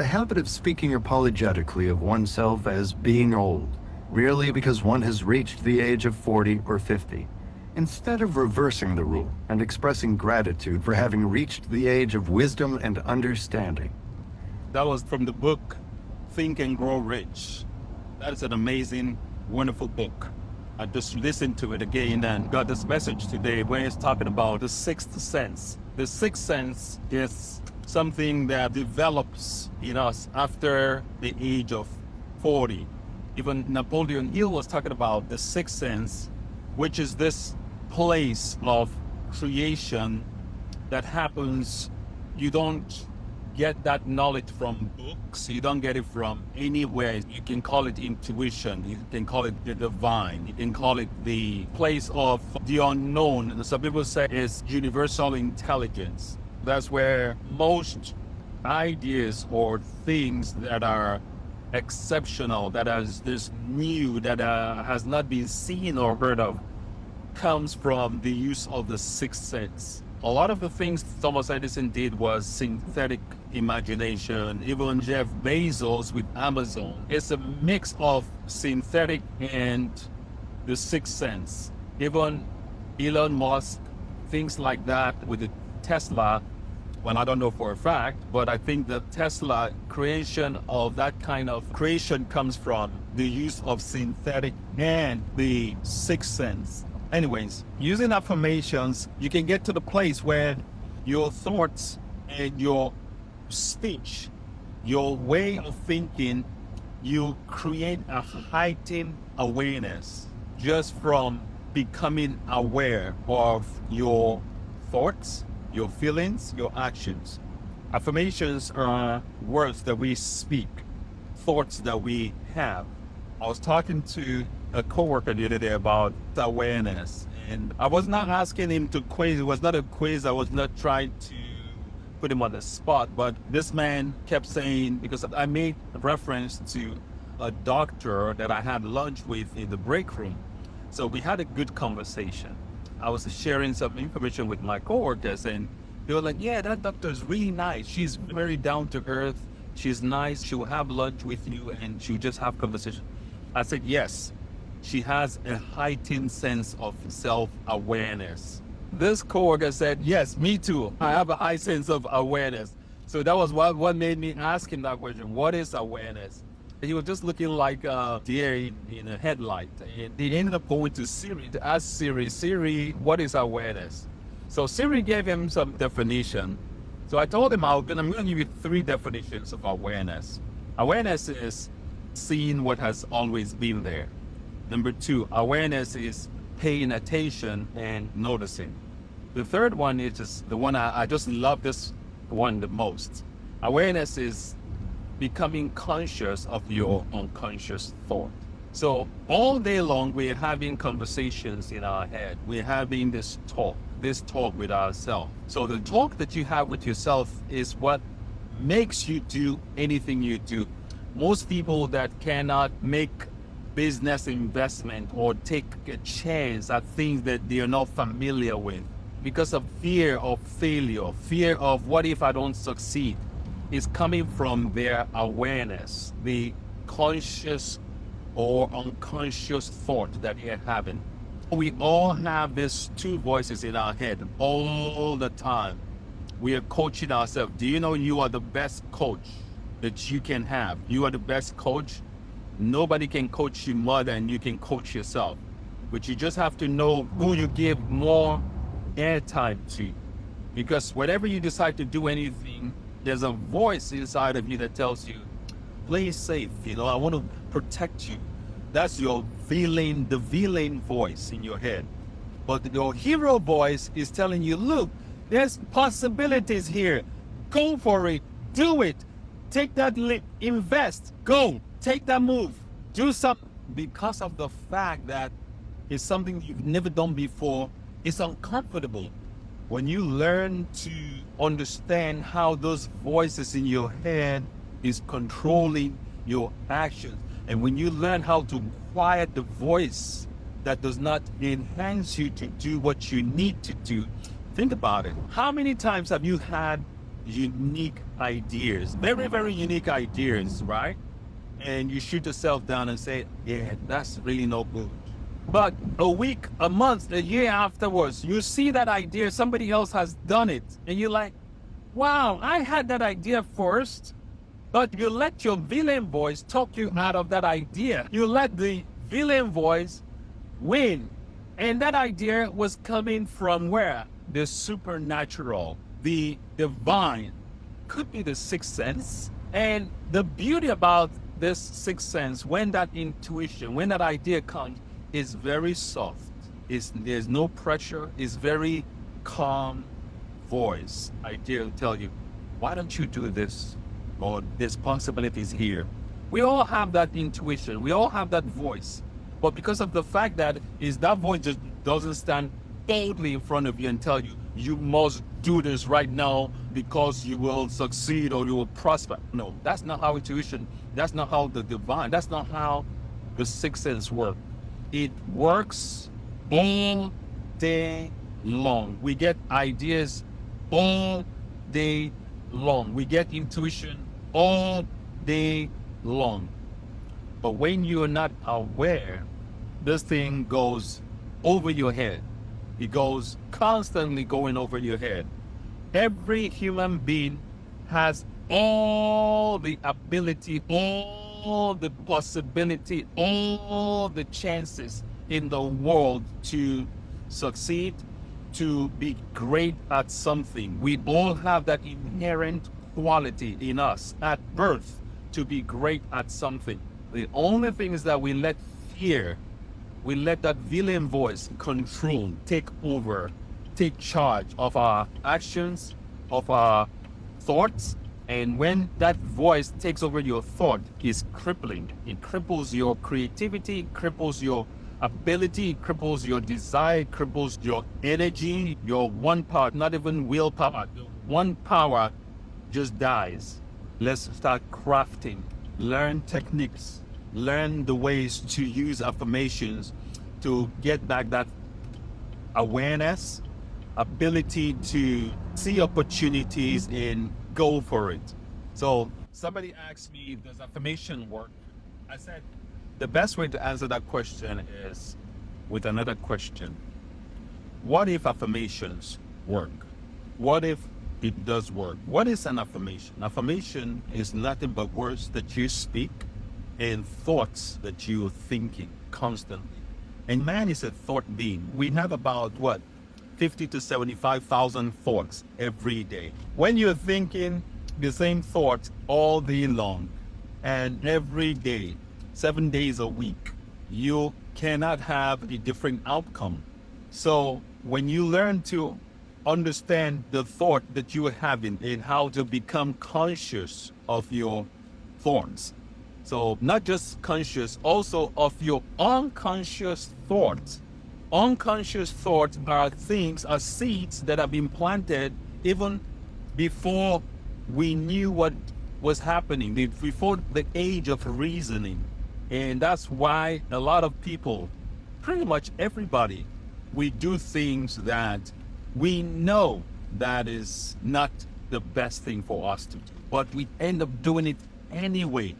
The habit of speaking apologetically of oneself as being old, merely because one has reached the age of 40 or 50, instead of reversing the rule and expressing gratitude for having reached the age of wisdom and understanding. That was from the book Think and Grow Rich. That is an amazing, wonderful book. I just listened to it again and got this message today where it's talking about the sixth sense. The sixth sense is something that develops in us after the age of 40. Even Napoleon Hill was talking about the sixth sense, which is this place of creation that happens. You don't get that knowledge from books. You don't get it from anywhere. You can call it intuition. You can call it the divine. You can call it the place of the unknown. Some people say it's universal intelligence. That's where most ideas or things that are exceptional, that is this new, that has not been seen or heard of, comes from the use of the sixth sense. A lot of the things Thomas Edison did was synthetic imagination. Even Jeff Bezos with Amazon. It's a mix of synthetic and the sixth sense. Even Elon Musk, things like that with the Tesla. Well, I don't know for a fact, but I think the Tesla creation of that kind of creation comes from the use of synthetic and the sixth sense. Anyways, using affirmations, you can get to the place where your thoughts and your speech, your way of thinking, you create a heightened awareness just from becoming aware of your thoughts, your feelings, your actions. Affirmations are words that we speak, thoughts that we have. I was talking to a coworker the other day about awareness, and I was not asking him to quiz. It was not a quiz. I was not trying to put him on the spot, but this man kept saying, because I made reference to a doctor that I had lunch with in the break room. So we had a good conversation. I was sharing some information with my coworkers, and they were like, yeah, that doctor is really nice. She's very down to earth. She's nice. She'll have lunch with you and she'll just have conversation. I said, yes, she has a heightened sense of self-awareness. This coworker said, yes, me too. I have a high sense of awareness. So that was what made me ask him that question. What is awareness? He was just looking like a deer in a headlight. And he ended up going to Siri to ask Siri, what is awareness? So Siri gave him some definition. So I told him I'm going to give you 3 definitions of awareness. Awareness is seeing what has always been there. Number 2, awareness is paying attention and noticing. The third one is just the one I just love this one the most. Awareness is becoming conscious of your unconscious thought. So all day long, we're having conversations in our head. We're having this talk with ourselves. So the talk that you have with yourself is what makes you do anything you do. Most people that cannot make business investment or take a chance at things that they are not familiar with because of fear of failure, fear of what if I don't succeed, is coming from their awareness, the conscious or unconscious thought that you're having. We all have these 2 voices in our head all the time. We are coaching ourselves. Do you know you are the best coach that you can have? You are the best coach. Nobody can coach you more than you can coach yourself. But you just have to know who you give more airtime to. Because whenever you decide to do anything, there's a voice inside of you that tells you, play safe, I want to protect you. That's your the villain voice in your head. But your hero voice is telling you, look, there's possibilities here. Go for it. Do it. Take that leap. Invest. Go. Take that move. Do something. Because of the fact that it's something you've never done before, it's uncomfortable. When you learn to understand how those voices in your head is controlling your actions, and when you learn how to quiet the voice that does not enhance you to do what you need to do, think about it. How many times have you had unique ideas, very, very unique ideas, right? And you shoot yourself down and say, yeah, that's really no good. But a week, a month, a year afterwards, you see that idea, somebody else has done it. And you're like, wow, I had that idea first. But you let your villain voice talk you out of that idea. You let the villain voice win. And that idea was coming from where? The supernatural, the divine, could be the sixth sense. And the beauty about this sixth sense, when that intuition, when that idea comes, is very soft. There's no pressure. It's very calm voice. Idea will tell you, why don't you do this? Or there's possibilities here. We all have that intuition. We all have that voice. But because of the fact that that voice just doesn't stand boldly in front of you and tell you, you must do this right now because you will succeed or you will prosper. No, that's not how intuition, that's not how the divine, that's not how the sixth sense works. It works all day long. We get ideas all day long. We get intuition all day long. But when you're not aware, this thing goes over your head. It goes constantly going over your head. Every human being has all the ability, all the possibility, all the chances in the world to succeed, to be great at something. We all have that inherent quality in us at birth to be great at something. The only thing is that we let fear, we let that villain voice control, take over, take charge of our actions, of our thoughts. And when that voice takes over your thought, it's crippling. It cripples your creativity, it cripples your ability, it cripples your desire, it cripples your energy, your one power, not even willpower. One power just dies. Let's start crafting, learn techniques, learn the ways to use affirmations to get back that awareness, ability to see opportunities and go for it. So somebody asked me, does affirmation work? I said, the best way to answer that question is with another question. What if affirmations work? What if it does work? What is an affirmation? Affirmation is nothing but words that you speak and thoughts that you're thinking constantly. And man is a thought being. We have about 50 to 75,000 thoughts every day. When you're thinking the same thought all day long and every day, 7 days a week, you cannot have a different outcome. So when you learn to understand the thought that you are having and how to become conscious of your thoughts, so not just conscious, also of your unconscious thoughts. Unconscious thoughts are things, are seeds that have been planted even before we knew what was happening, before the age of reasoning. And that's why a lot of people, pretty much everybody, we do things that we know that is not the best thing for us to do, but we end up doing it anyway.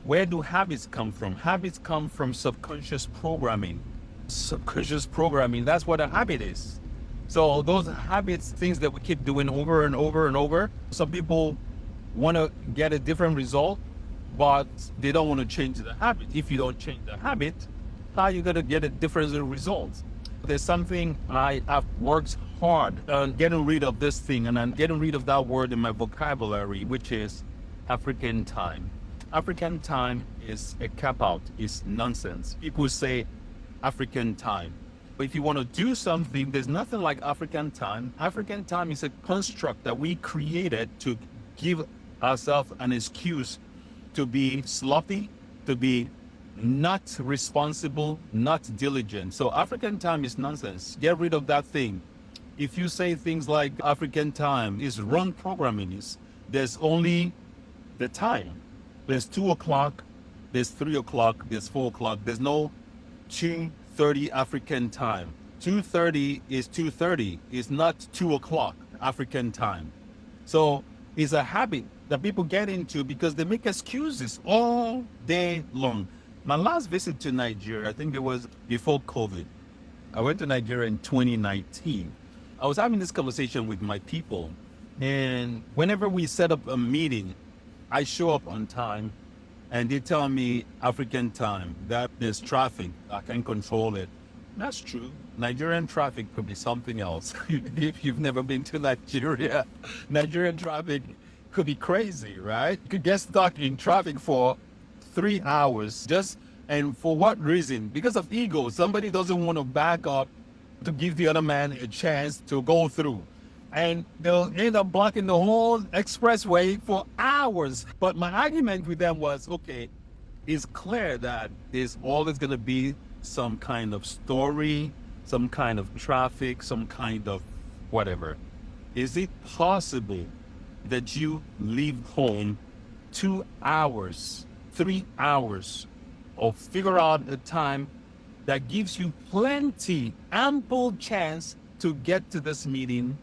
Where do habits come from? Habits come from subconscious programming. Subconscious programming, that's what a habit is. So those habits, things that we keep doing over and over and over, some people want to get a different result, but they don't want to change the habit. If you don't change the habit, how are you going to get a different result? There's something I have worked hard on getting rid of this thing, and I'm getting rid of that word in my vocabulary, which is African time. African time is a cop-out, it's nonsense. People say African time. But if you want to do something, there's nothing like African time. African time is a construct that we created to give ourselves an excuse to be sloppy, to be not responsible, not diligent. So African time is nonsense. Get rid of that thing. If you say things like African time is wrong programming, there's only the time. There's 2 o'clock, there's 3 o'clock, there's 4 o'clock. There's no 2:30 African time. 2:30 is 2:30. It's not 2 o'clock African time. So is a habit that people get into because they make excuses all day long. My last visit to Nigeria, I think it was before COVID. I went to Nigeria in 2019. I was having this conversation with my people, and whenever we set up a meeting, I show up on time, and they tell me African time, that there's traffic, I can control it. That's true. Nigerian traffic could be something else. If you've never been to Nigeria, Nigerian traffic could be crazy, right? You could get stuck in traffic for 3 hours and for what reason? Because of ego. Somebody doesn't want to back up to give the other man a chance to go through. And they'll end up blocking the whole expressway for hours. But my argument with them was, okay, it's clear that there's always going to be some kind of story, some kind of traffic, some kind of whatever. Is it possible that you leave home 2 hours, 3 hours, or figure out a time that gives you plenty, ample chance to get to this meeting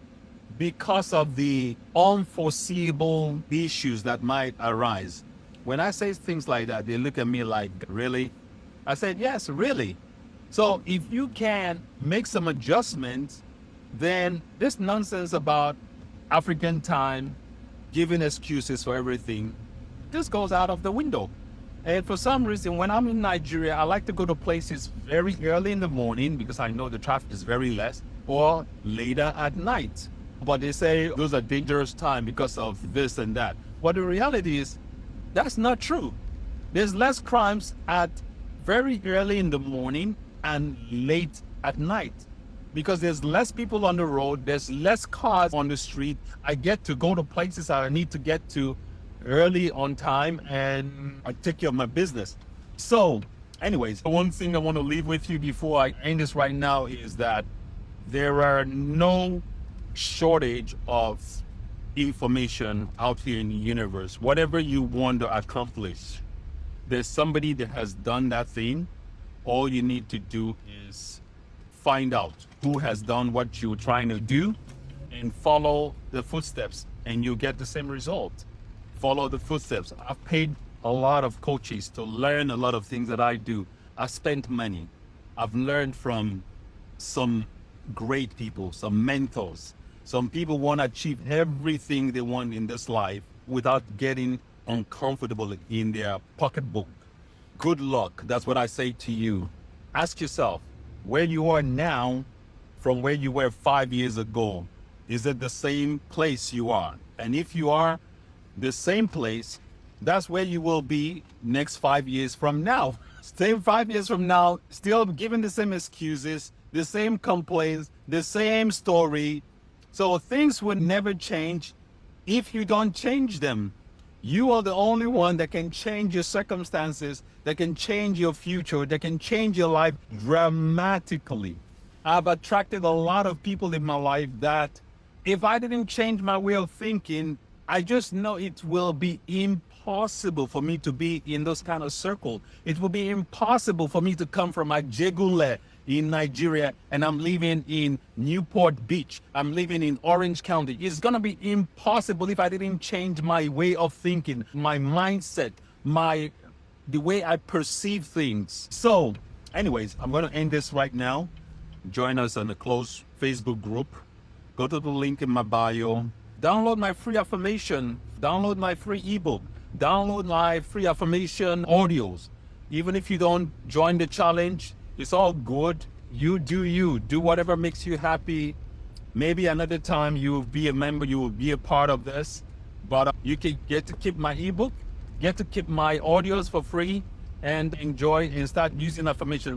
because of the unforeseeable issues that might arise? When I say things like that, they look at me like, really? I said, yes, really. So if you can make some adjustments, then this nonsense about African time, giving excuses for everything, this goes out of the window. And for some reason, when I'm in Nigeria, I like to go to places very early in the morning because I know the traffic is very less, or later at night. But they say those are dangerous times because of this and that. But the reality is, that's not true. There's less crimes at very early in the morning and late at night because there's less people on the road, there's less cars on the street. I get to go to places I need to get to early on time, and I take care of my business. So anyways, one thing I want to leave with you before I end this right now is that there are no shortage of information out here in the universe. Whatever you want to accomplish, there's somebody that has done that thing. All you need to do is find out who has done what you're trying to do and follow the footsteps, and you'll get the same result. Follow the footsteps. I've paid a lot of coaches to learn a lot of things that I do. I spent money. I've learned from some great people, some mentors. Some people want to achieve everything they want in this life without getting uncomfortable in their pocketbook. Good luck. That's what I say to you. Ask yourself, where you are now from where you were 5 years ago, is it the same place you are? And if you are the same place, that's where you will be next 5 years from now. Same 5 years from now, still giving the same excuses, the same complaints, the same story. So things will never change if you don't change them. You are the only one that can change your circumstances, that can change your future, that can change your life dramatically. I've attracted a lot of people in my life that if I didn't change my way of thinking, I just know it will be impossible for me to be in those kind of circle. It will be impossible for me to come from Ajegule in Nigeria and I'm living in Newport Beach. I'm living in Orange County. It's going to be impossible if I didn't change my way of thinking, my mindset, the way I perceive things. So anyways, I'm going to end this right now. Join us on the closed Facebook group. Go to the link in my bio. Download my free affirmation. Download my free ebook. Download my free affirmation audios. Even if you don't join the challenge, it's all good. You do you. Do whatever makes you happy. Maybe another time you will be a member, you will be a part of this. But you can get to keep my ebook, get to keep my audios for free, and enjoy and start using affirmation.